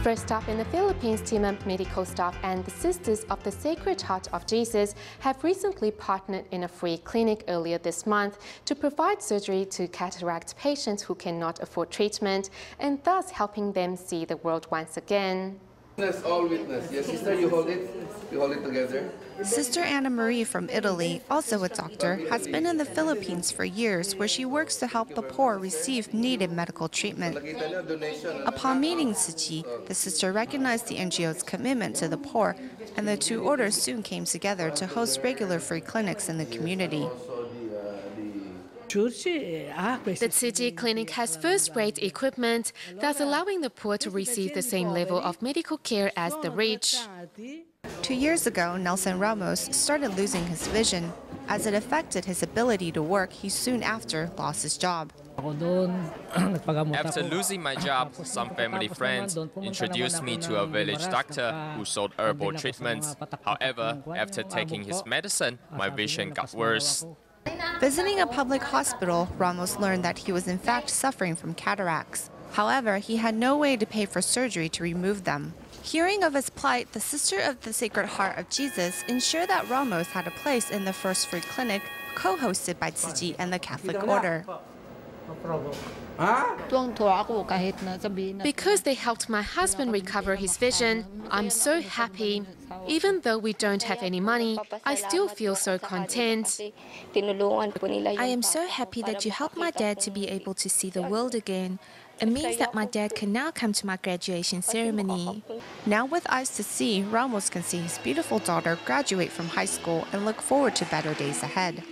First up, in the Philippines, team of medical staff and the Sisters of the Sacred Heart of Jesus have recently partnered in a free clinic earlier this month to provide surgery to cataract patients who cannot afford treatment and thus helping them see the world once again. All witness. Yes, sister, you hold it. You hold it together. Sister Anna Marie from Italy, also a doctor, has been in the Philippines for years where she works to help the poor receive needed medical treatment. Upon meeting Tzu Chi, the sister recognized the NGO's commitment to the poor, and the two orders soon came together to host regular free clinics in the community. The Tzu Chi clinic has first-rate equipment, thus allowing the poor to receive the same level of medical care as the rich. 2 years ago, Nelson Ramos started losing his vision. As it affected his ability to work, he soon after lost his job. After losing my job, some family friends introduced me to a village doctor who sold herbal treatments. However, after taking his medicine, my vision got worse. Visiting a public hospital, Ramos learned that he was in fact suffering from cataracts. However, he had no way to pay for surgery to remove them. Hearing of his plight, the Sister of the Sacred Heart of Jesus ensured that Ramos had a place in the first free clinic, co-hosted by Tzu Chi and the Catholic Order. Because they helped my husband recover his vision, I'm so happy. Even though we don't have any money, I still feel so content. I am so happy that you helped my dad to be able to see the world again. It means that my dad can now come to my graduation ceremony. Now with eyes to see, Ramos can see his beautiful daughter graduate from high school and look forward to better days ahead.